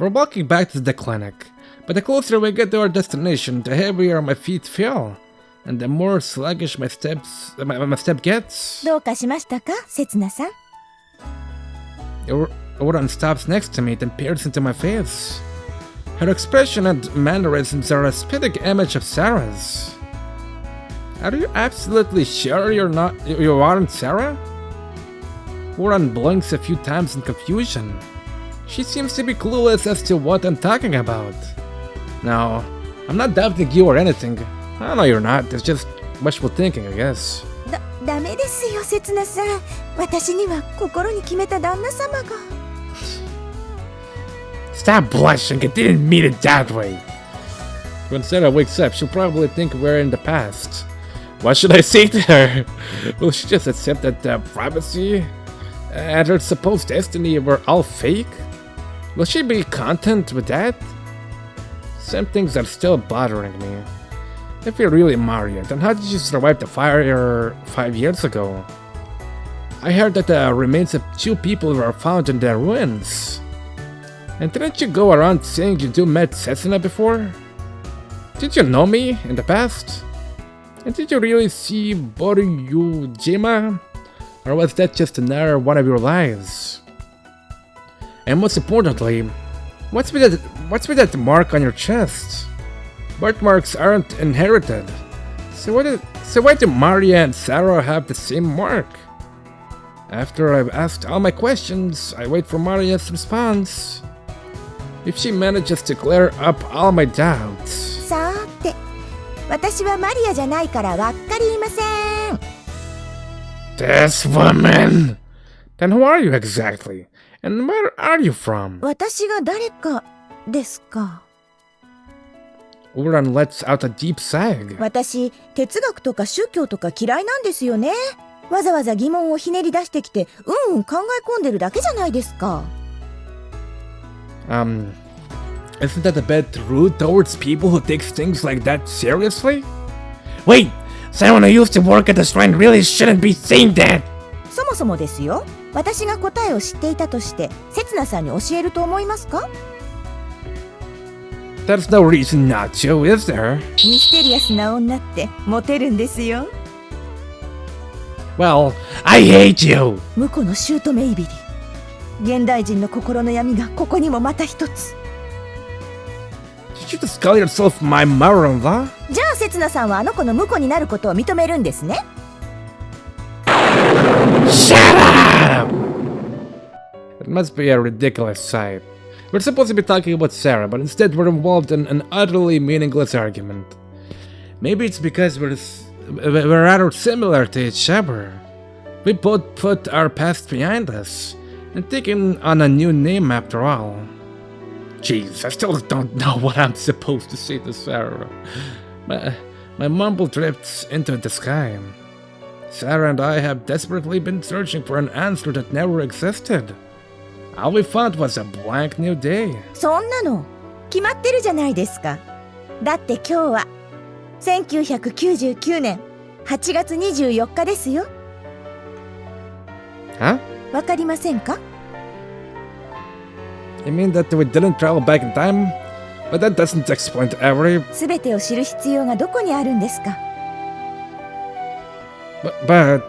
We're walking back to the clinic, but the closer we get to our destination, the heavier my feet feel, and the more sluggish my step gets. どうかしましたか、せつなさん。Oran stops next to me, then peers into my face. Her expression and mannerisms are a spitting image of Sara's. Are you absolutely sure you aren't Sara? Oran blinks a few times in confusion. She seems to be clueless as to what I'm talking about. No, I'm not doubting you or anything. I know you're not, it's just wishful thinking, I guess. ダメですよ、せつなさん。私には心に決めた旦那様が。Stop blushing, I didn't mean it that way. When Sara wakes up, she'll probably think we're in the past. What should I say to her? Will she just accept that privacy and her supposed destiny were all fake? Will she be content with that? Some things are still bothering me. If you're really Maria, then how did you survive the fire 5 years ago? I heard that the remains of 2 people were found in the ruins. And didn't you go around saying you met Setsuna before? Did you know me in the past? And did you really see Urashima? Or was that just another one of your lies? And most importantly, what's with that mark on your chest? Birthmarks aren't inherited. So why do Maria and Sara have the same mark? After I've asked all my questions, I wait for Maria's response. If she manages to clear up all my doubts. さーて、私はマリアじゃないからわっかりません。This woman! Then who are you exactly? And where are you from? 私が誰かですか。Uran lets out a deep sigh. 私、哲学とか宗教とか嫌いなんですよね。わざわざ疑問をひねり出してきて、考え込んでるだけじゃないですか。Isn't that a bit rude towards people who take things like that seriously? Wait! Someone who used to work at the shrine really shouldn't be saying that! そもそもですよ。私が答えを知っていたとして、せつなさんに教えると思いますか？ There's no reason not to, is there? ミステリアスな女ってモテるんですよ。Well, I hate you! 婿の姑いびり。現代人の心の闇がここにもまた一つ。Did you just call yourself my mother-in-law? じゃあ、せつなさんはあの子の婿になることを認めるんですね。Shut up! It must be a ridiculous sight. We're supposed to be talking about Sara, but instead we're involved in an utterly meaningless argument. Maybe it's because we're rather similar to each other. We both put our past behind us and taken on a new name after all. Jeez, I still don't know what I'm supposed to say to Sara. My mumble drifts into the sky. Sara and I have desperately been searching for an answer that never existed. All we found was a blank new day. そんなの決まってるじゃないですか。だって今日は1999年8月24日ですよ。Huh? わかりませんか？ You mean that we didn't travel back in time? But that doesn't explain to every... すべてを知る必要がどこにあるんですか？ But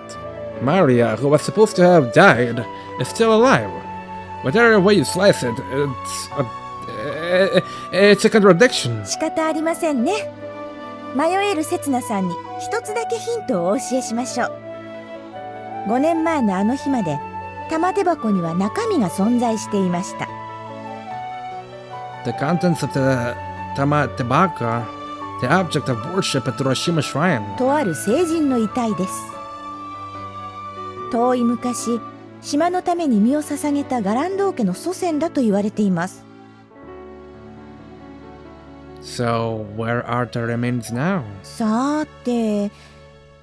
Maria, who was supposed to have died, is still alive. Whatever way you slice it, it's a contradiction. 仕方ありませんね。迷えるせつなさんに一つだけヒントをお教えしましょう。5年前のあの日まで玉手箱には中身が存在していました。The contents of the Tama-Tebaka, the object of worship at the Urashima shrine. とある聖人の遺体です。遠い昔、島のために身を捧げた伽藍道家の祖先だと言われています。So, where are the remains now? さて、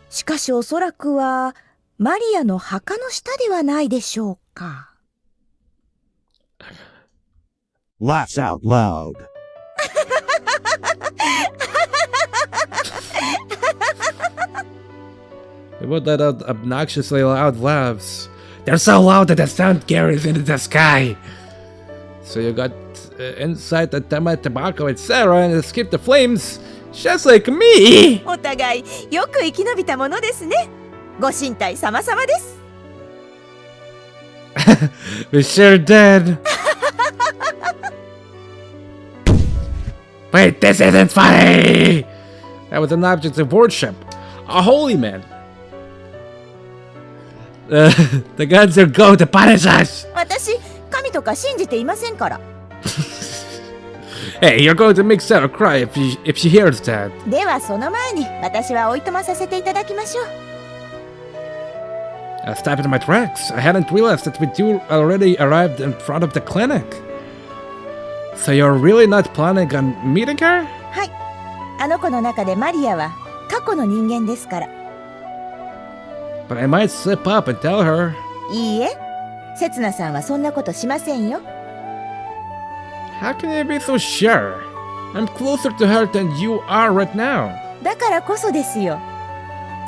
しかしおそらくはマリアの墓の下ではないでしょうか。Laughs out loud. They would let out obnoxiously loud laughs. They're so loud that the sound carries into the sky. So you got inside the tobacco with Sara and escaped the flames, just like me! お互いよく生き延びたものですね。ご神体様々です。We sure did! Wait, this isn't funny! That was an object of worship. A holy man. The gods are going to punish us! 私、神とか信じていませんから。Hey, you're going to make Sarah cry if she hears that. ではその前に私はおいとまさせていただきましょう。I stopped in my tracks. I hadn't realized that you already arrived in front of the clinic. So you're really not planning on meeting her? はい。あの子の中でマリアは過去の人間ですから。But I might slip up and tell her. いいえ、せつなさんはそんなことしませんよ。How can you be so sure? I'm closer to her than you are right now. だからこそですよ。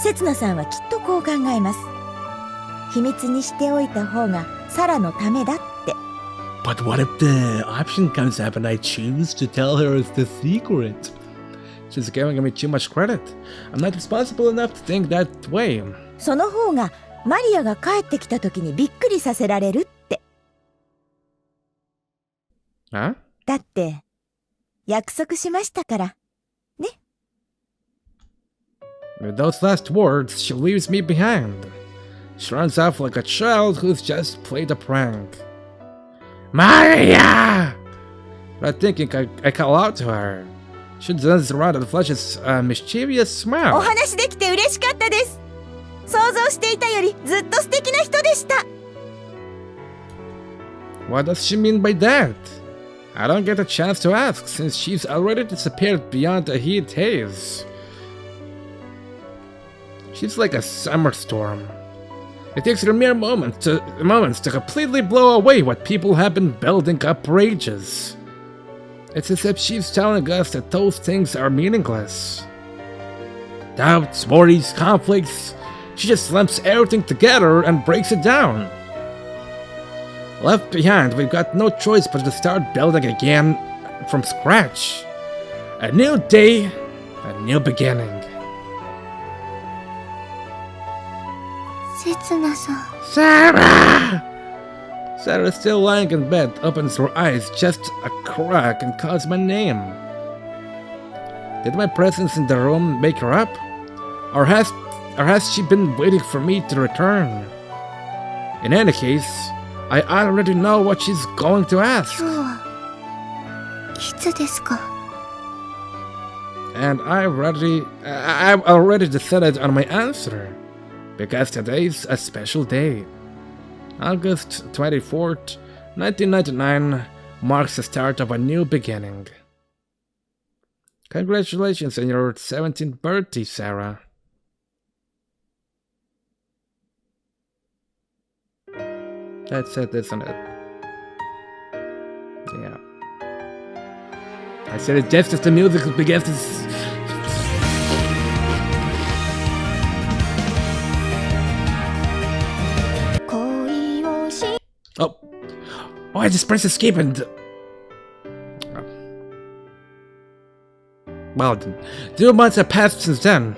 せつなさんはきっとこう考えます。秘密にしておいた方がサラのためだって。But what if the option comes up and I choose to tell her it's the secret? She's giving me too much credit. I'm not responsible enough to think that way. その方がマリアが帰ってきた時にびっくりさせられるって。Huh? だって約束しましたからね。With those last words, she leaves me behind. She runs off like a child who's just played a prank. Maria! Not thinking, I call out to her. She turns around and flashes a mischievous お smile. 話できて嬉しかったです。想像していたよりずっと素敵な人でした。What does she mean by that? I don't get a chance to ask since she's already disappeared beyond a heat haze. She's like a summer storm. It takes her mere moments to completely blow away what people have been building up for ages. It's as if she's telling us that those things are meaningless. Doubts, worries, conflicts. She just lumps everything together and breaks it down. Left behind, we've got no choice but to start building again from scratch. A new day, a new beginning. せつなさん。 Sara! Sarah, still lying in bed, opens her eyes just a crack and calls my name. Did my presence in the room make her up? Or has she been waiting for me to return? In any case, I already know what she's going to ask. 今日はいつですか？ And I've already decided on my answer. Because today's a special day. August 24th, 1999 marks the start of a new beginning. Congratulations on your 17th birthday, Sara. That's it, isn't it? Yeah. I said it just as the music begins to... Oh, I just pressed escape and... Oh. Well, 2 months have passed since then.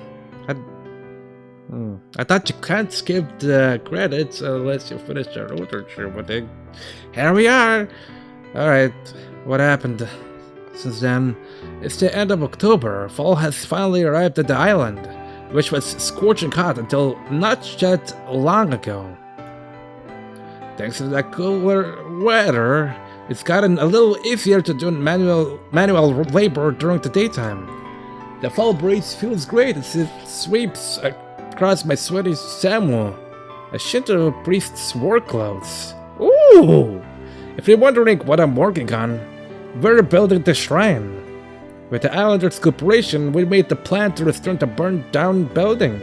I thought you can't skip the credits unless you finish the literature, but here we are. Alright, what happened since then? It's the end of October. Fall has finally arrived at the island, which was scorching hot until not yet long ago. Thanks to that cooler weather, it's gotten a little easier to do manual labor during the daytime. The fall breeze feels great as it sweeps across my sweaty Samuel, a Shinto priest's work clothes. Ooh! If you're wondering what I'm working on, we're building the shrine. With the Islanders' cooperation, we made the plan to restore the burned-down building.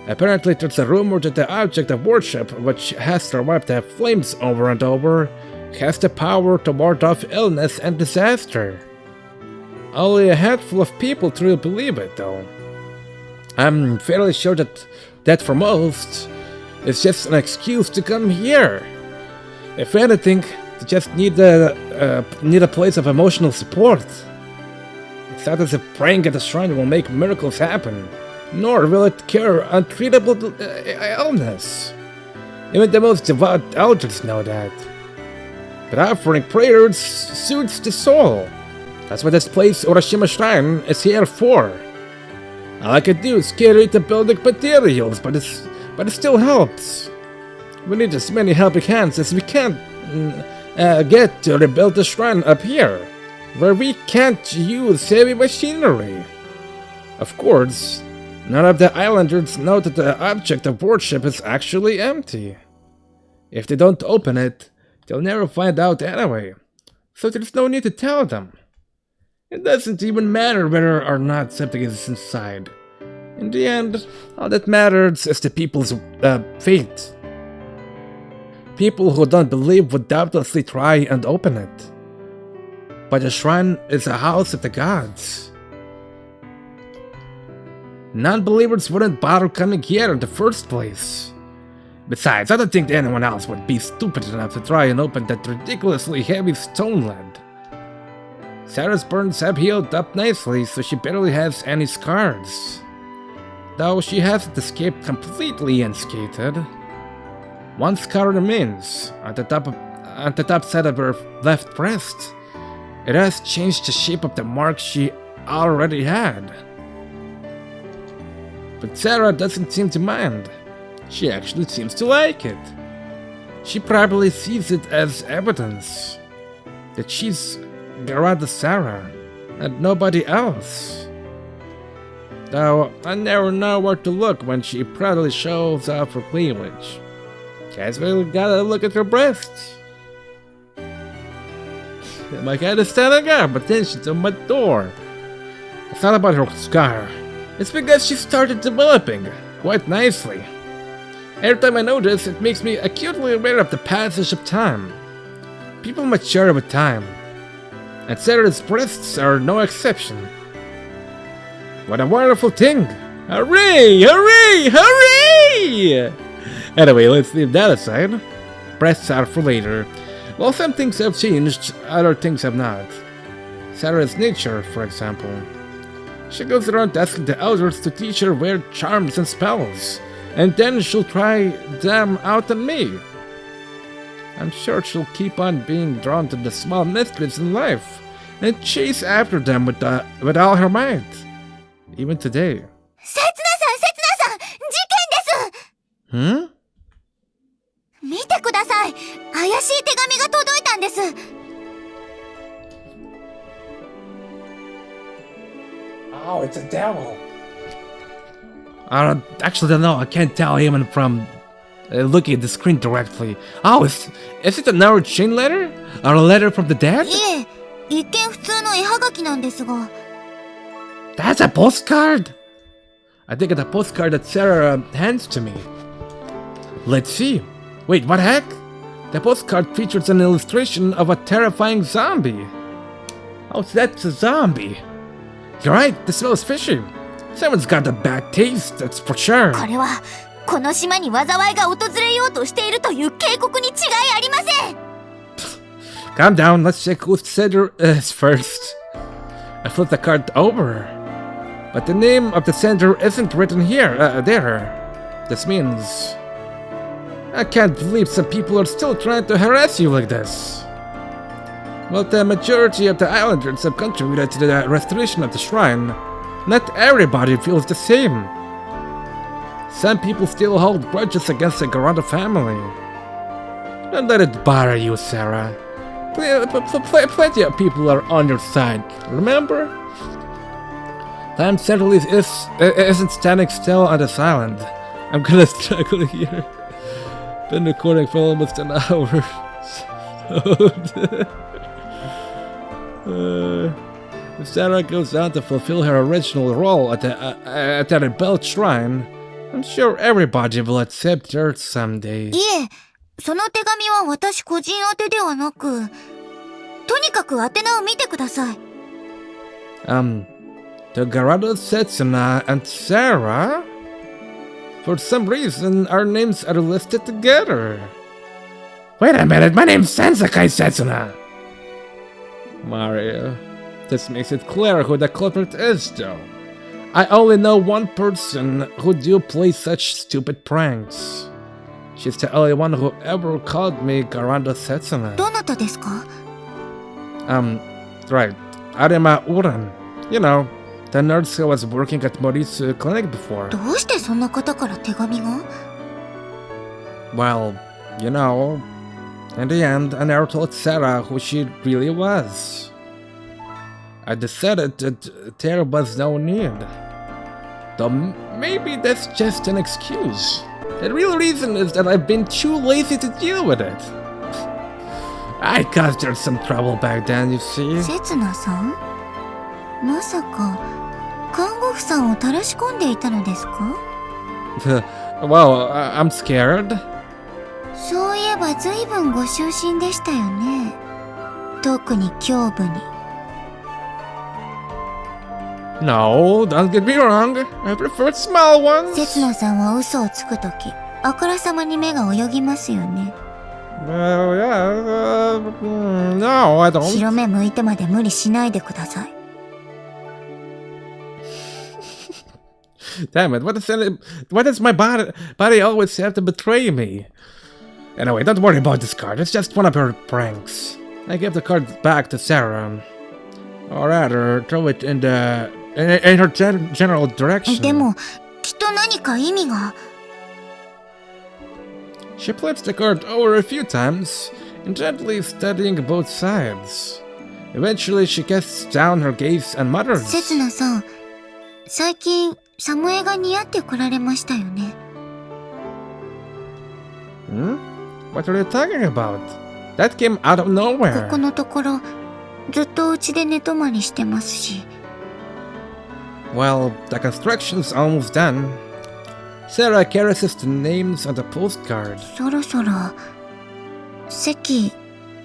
Apparently, there's a rumor that the object of worship, which has survived the flames over and over, has the power to ward off illness and disaster. Only a handful of people truly believe it, though. I'm fairly sure that for most, it's just an excuse to come here. If anything, They just need a place of emotional support. It's not as if praying at the shrine will make miracles happen, nor will it cure untreatable illness. Even the most devout elders know that. But offering prayers suits the soul. That's what this place, Urashima Shrine, is here for. All I could do is carry the building materials, but it still helps. We need as many helping hands as we can get to rebuild the shrine up here, where we can't use heavy machinery. Of course, none of the islanders know that the object of worship is actually empty. If they don't open it, they'll never find out anyway, so there's no need to tell them. It doesn't even matter whether or not something is inside. In the end, all that matters is the people's fate. People who don't believe would doubtlessly try and open it. But the shrine is a house of the gods. Non-believers wouldn't bother coming here in the first place. Besides, I don't think anyone else would be stupid enough to try and open that ridiculously heavy stone lid. Sara's burns have healed up nicely, so she barely has any scars. Though she hasn't escaped completely unscathed. One scar remains, on the top side of her left breast. It has changed the shape of the mark she already had. But Sara doesn't seem to mind. She actually seems to like it. She probably sees it as evidence that she's Garada Sara and nobody else. Though I never know where to look when she proudly shows off her cleavage. Guess we gotta look at her breasts. My cat is standing up, attention to my door. It's not about her scar. It's because she started developing quite nicely. Every time I notice, it makes me acutely aware of the passage of time. People mature with time, and Sara's breasts are no exception. What a wonderful thing! Hooray! Hooray! Hooray! Anyway, let's leave that aside. Breasts are for later. While some things have changed, other things have not. Sara's nature, for example. She goes around asking the elders to teach her weird charms and spells, and then she'll try them out on me. I'm sure she'll keep on being drawn to the small mysteries in life, and chase after them with all her might. Even today. Setsuna-san! 事件です! Hmm? 見てください! 怪しい手紙が届いたんです! Oh, it's a devil. I actually don't know. I can't tell even from looking at the screen directly. Oh, is it another chain letter? Or a letter from the dead? いえ、一見普通の絵はがきなんですが。That's a postcard! I think it's a postcard that Sara hands to me. Let's see. Wait, what heck? The postcard features an illustration of a terrifying zombie. Oh, so that's a zombie. You're right, the smell is fishy. Someone's got a bad taste, that's for sure. これは、この島に災いが訪れようとしているという警告に違いありません! Calm down, let's check whose sender is first. I flipped the card over. But the name of the sender isn't written here, there. This means... I can't believe some people are still trying to harass you like this. Well, the majority of the islanders have contributed to the restoration of the shrine. Not everybody feels the same. Some people still hold grudges against the Garada family. Don't let it bother you, Sara. Plenty of people are on your side, remember? Time certainly isn't standing still on this island. I'm gonna struggle here. Been recording for almost an hour. If Sara goes on to fulfill her original role at the rebuilt shrine, I'm sure everybody will accept her someday. いえ、その手紙は私個人宛てではなく、とにかく宛名を見てください。To Garada Setsuna and Sara? For some reason, our names are listed together. Wait a minute, my name's Sanzenkai Setsuna! Mario, this makes it clear who the culprit is, though. I only know one person who do play such stupid pranks. She's the only one who ever called me Garanda Setsuna. どなたですか? Right. Arima Uran. You know, the nurse who was working at Mori's clinic before. どうしてそんな方から手紙が? Well, you know, in the end, I never told Sara who she really was. I decided that there was no need. Though maybe that's just an excuse. The real reason is that I've been too lazy to deal with it. I caused her some trouble back then, you see. せつなさん? まさか看護婦さんをたらし込んでいたのですか? Well, I'm scared. そういえば随分ご就寝でしたよね。特に胸部に。No, don't get me wrong. I prefer small ones. せつなさんは嘘をつくとき、あからさまに目が泳ぎますよね。Well, yeah, no, I don't. 白目向いてまで無理しないでください。Damn it, why does my body always have to betray me? Anyway, don't worry about this card, it's just one of her pranks. I gave the card back to Sara. Or rather, throw it in her general direction. でも、きっと何か意味が。She flips the card over a few times, intently studying both sides. Eventually, she casts down her gaze and mutters. せつなさん、最近サムエが似合ってこられましたよね。What are you talking about? That came out of nowhere. ここのところ、ずっとうちで寝泊まりしてますし。Well, the construction's almost done. Sara caresses the names on the postcard. そろそろ席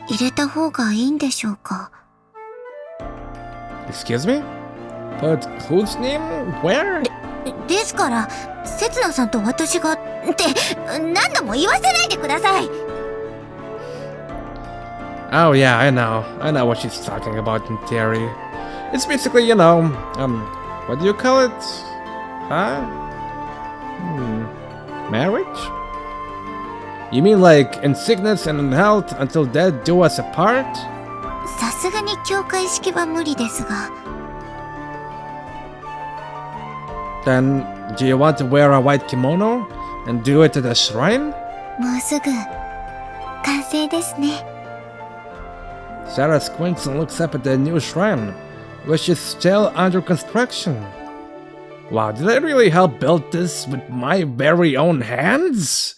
入れた方がいいんでしょうか? Excuse me? But whose name? Where? ですから、せつなさんと私がって何度も言わせないでください。Oh yeah, I know what she's talking about in theory. It's basically, you know, what do you call it? Huh? Marriage? You mean like in sickness and in health until death do us apart? さすがに教会式は無理ですが。Then, do you want to wear a white kimono and do it at the shrine? もうすぐ完成ですね。Sara squints and looks up at the new shrine, which is still under construction. Wow, did I really help build this with my very own hands?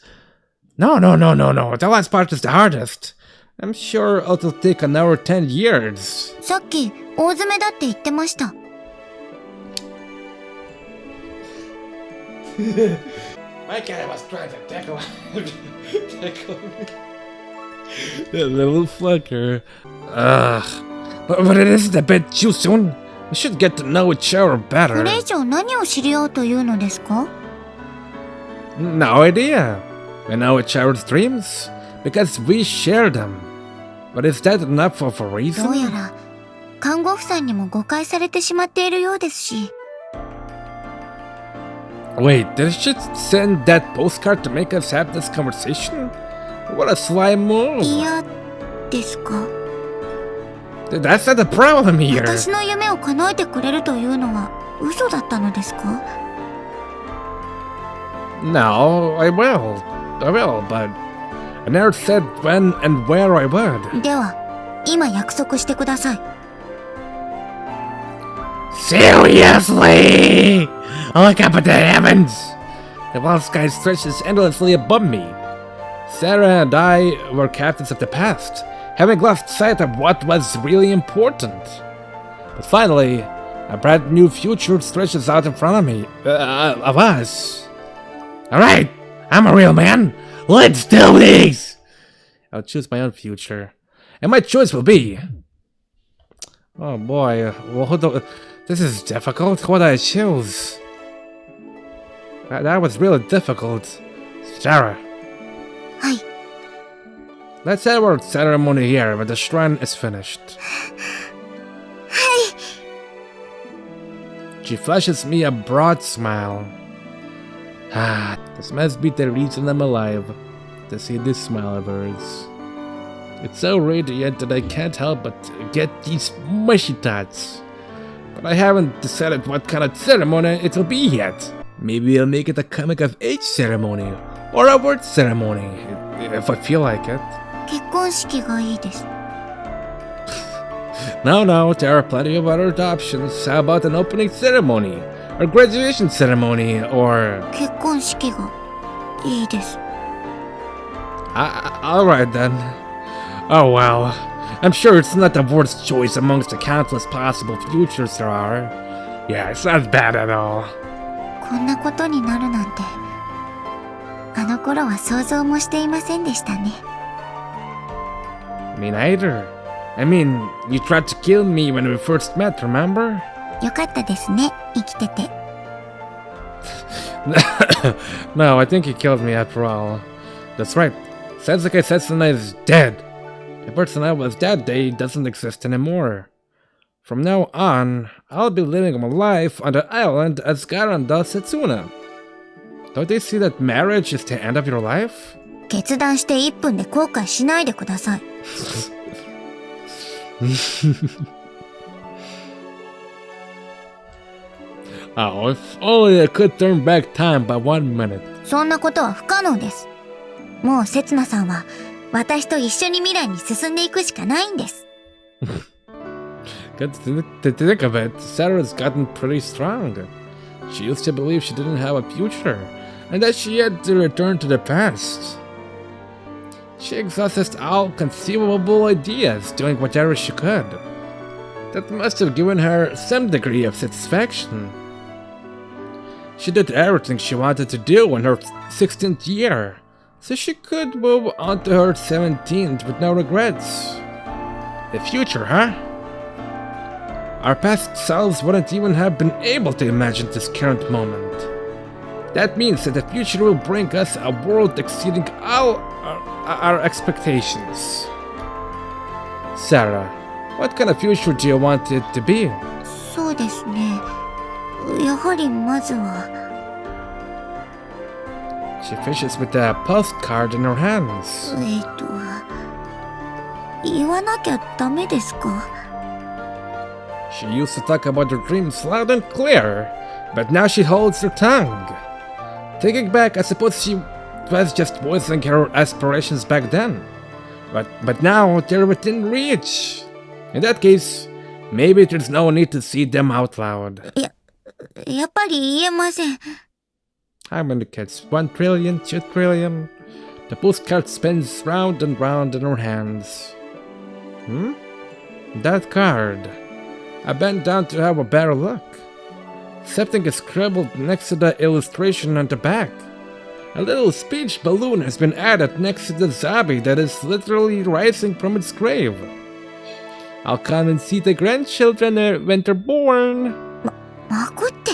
No, the last part is the hardest. I'm sure it'll take another 10 years. さっき大詰めだって言ってました。My cat was trying to tickle me. That little fucker. Ugh. But it isn't a bit too soon. We should get to know each other こ better. れ以上何を知り合うというのですか? No idea. We know each other's dreams because we share them. But is that enough of a どう reason? やら看護婦さんにも誤解されてしまっているようですし。Wait, did she send that postcard to make us have this conversation? What a sly move. 嫌ですか? That's not the problem here. 私の夢を叶えてくれるというのは嘘だったのですか? No, I will, but I never said when and where I would. では、今約束してください。Seriously? Look up at the heavens! The wild sky stretches endlessly above me. Sara and I were captains of the past, having lost sight of what was really important. But finally, a brand new future stretches out in front of me, of us. Alright, I'm a real man. Let's do this! I'll choose my own future. And my choice will be... Oh boy, this is difficult. What do I choose? That was really difficult. Sara. はい。let's have our ceremony here when the shrine is finished. She flashes me a broad smile. Ah, this must be the reason I'm alive, to see this smile of hers. It's so radiant that I can't help but get these mushy thoughts. But I haven't decided what kind of ceremony it'll be yet. Maybe I'll make it a coming of age ceremony, or a word ceremony, if I feel like it. 結婚式がいいです。 No, there are plenty of other options. How about an opening ceremony, or graduation ceremony, or... 結婚式がいいです。 Alright then. Oh well. I'm sure it's not the worst choice amongst the countless possible futures there are. Yeah, it's not bad at all. こんなことになるなんて、あの頃は想像もしていませんでしたね。 Me neither. I mean, you tried to kill me when we first met, remember? よかったですね、生きてて。 No, I think he killed me after all. That's right. Sanzenkai Setsuna is dead. The person I was that day doesn't exist anymore. From now on, I'll be living my life on the island as Sanzenkai Setsuna. Don't they see that marriage is the end of your life? 決断して1分で後悔しないでください。 Oh, if only I could turn back time by 1 minute. そんなことは不可能です。もう刹那さんは私と一緒に未来に進んでいくしかないんです。 Good to think of it, Sarah's gotten pretty strong. She used to believe she didn't have a future, and that she had to return to the past. She exhausted all conceivable ideas, doing whatever she could. That must have given her some degree of satisfaction. She did everything she wanted to do in her 16th year, so she could move on to her 17th with no regrets. The future, huh? Our past selves wouldn't even have been able to imagine this current moment. That means that the future will bring us a world exceeding all our expectations. Sarah, what kind of future do you want it to be? そうですね。やはりまずは。 She fishes with a postcard in her hands. 言わなきゃダメですか？ She used to talk about her dreams loud and clear, but now she holds her tongue. Thinking back, I suppose she was just voicing her aspirations back then. But now they're within reach. In that case, maybe there's no need to see them out loud. やっぱり言えません。 How many kids? 1 trillion? 2 trillion? The postcard spins round and round in her hands. That card. I bent down to have a better look. Something is scribbled next to the illustration on the back. A little speech balloon has been added next to the zombie that is literally rising from its grave. I'll come and see the grandchildren when they're born. 孫って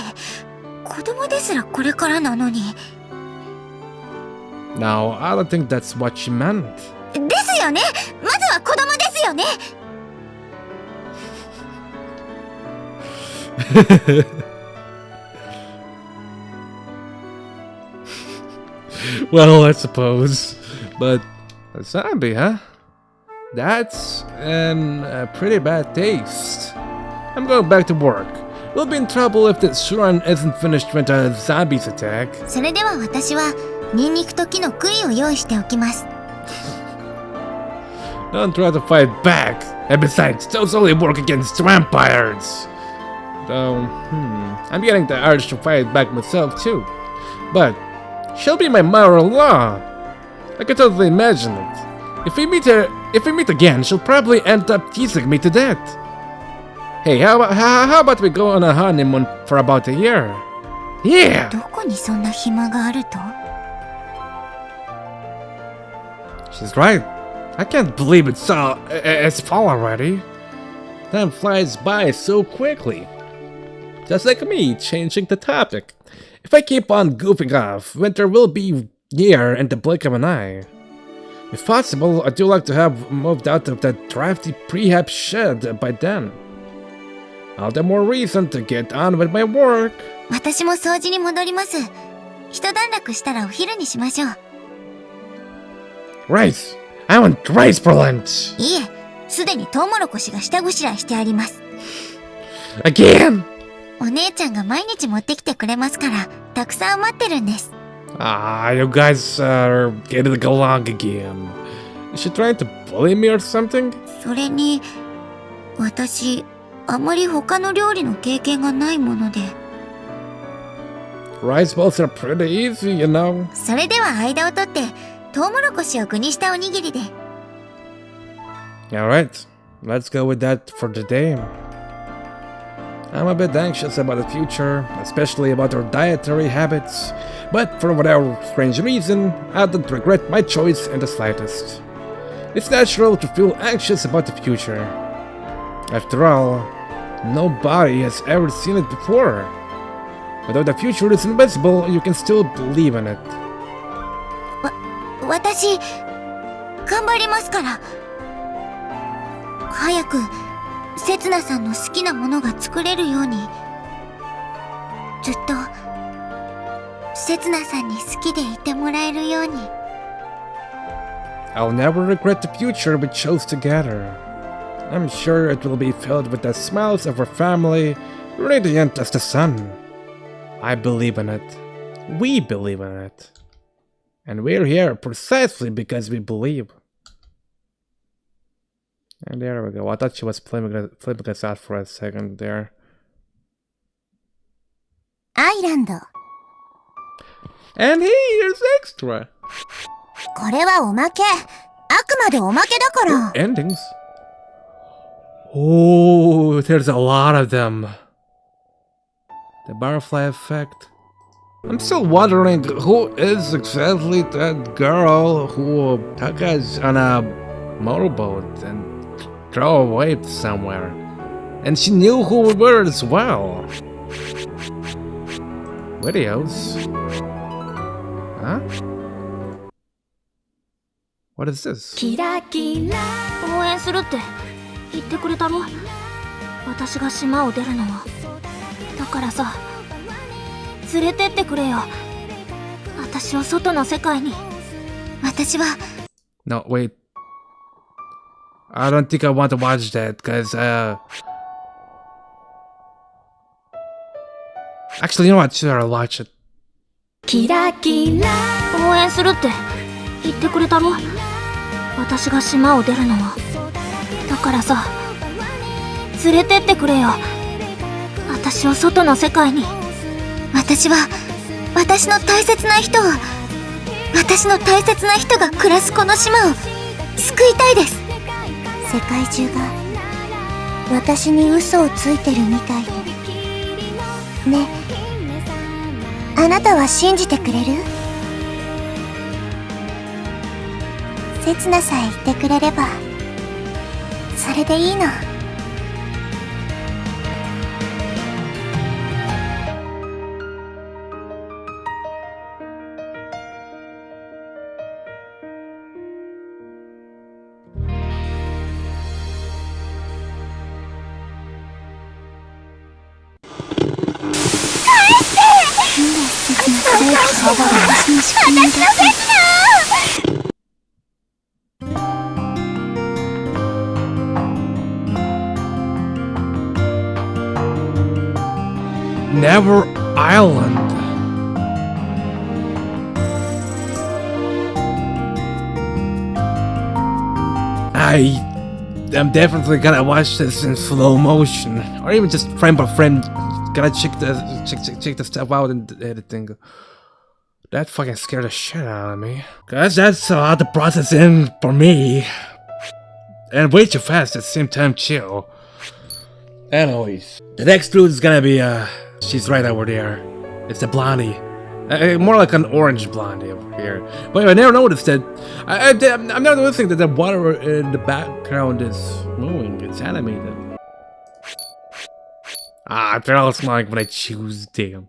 子供ですらこれからなのに。 No, I don't think that's what she meant. ですよね。まずは子供ですよね。 Well, I suppose. But a zombie, huh? That's a pretty bad taste. I'm going back to work. We'll be in trouble if the shrine isn't finished when the zombies attack. それでは私はニンニクと木の杭を用意しておきます。 Don't try to fight back. And besides, those only work against vampires. Though, I'm getting the urge to fight back myself too. But she'll be my mother-in-law. I can totally imagine it. If we meet again, she'll probably end up teasing me to death. Hey, how about we go on a honeymoon for about a year? Yeah! どこにそんな暇があると？ She's right. I can't believe it's fall already. Time flies by so quickly. Just like me, changing the topic. If I keep on goofing off, winter will be here in the blink of an eye. If possible, I do like to have moved out of that drafty prehab shed by then. All the more reason to get on with my work. 私も掃除に戻ります。一段落したらお昼にしましょう。Rice! I want rice for lunch! いえ、すでにトウモロコシが下ごしらえしてあります。Again! お姉ちゃんが毎日持ってきてくれますから、たくさん待ってるんです。Ah, you guys are getting along again. Is she trying to bully me or something? それに、私、あまり他の料理の経験がないもので。Rice bowls are pretty easy, you know. それでは間を取って、トウモロコシを具にしたおにぎりで。Alright, let's go with that for today. I'm a bit anxious about the future, especially about our dietary habits, but for whatever strange reason, I don't regret my choice in the slightest. It's natural to feel anxious about the future. After all, nobody has ever seen it before. Although the future is invisible, you can still believe in it. 私、頑張りますから。早く、せつなさんの好きなものが作れるように。ずっと、せつなさんに好きでいてもらえるように。I'll never regret the future we chose together. I'm sure it will be filled with the smiles of our family, radiant as the sun. I believe in it. We believe in it. And we're here precisely because we believe. And there we go. I thought she was flipping us out for a second there. アイランド。And here's extra. これはおまけ。あくまでおまけだから。Endings? Oh, there's a lot of them. The butterfly effect. I'm still wondering who is exactly that girl who took us on a motorboat and drove away somewhere. And she knew who we were as well. Videos? Huh? What is this? 応援するって言ってくれたろ。私が島を出るのは。だからさ、連れてってくれよ。私を外の世界に。私は。No, wait. I don't think I want to watch that, cause actually, you know what? Sure, I'll watch it. 応援するって言ってくれたろ。私が島を出るのは。だからさ、連れてってくれよ。私を外の世界に。私は、私の大切な人を、私の大切な人が暮らすこの島を救いたいです。世界中が私に嘘をついてるみたいで。ね、あなたは信じてくれる？せつなさえ言ってくれれば、それでいいの。Never Island. I'm definitely gonna watch this in slow motion, or even just frame by frame. Gotta check the stuff out in the editing. That fucking scared the shit out of me. Cause that's a lot to process in for me. And way too fast at the same time, chill. Anyways, the next dude is gonna be, she's right over there. It's the blondie. More like an orange blondie over here. But I never noticed that. I'm not noticing that the water in the background is moving. It's animated. Ah, they're all smiling when I choose, damn.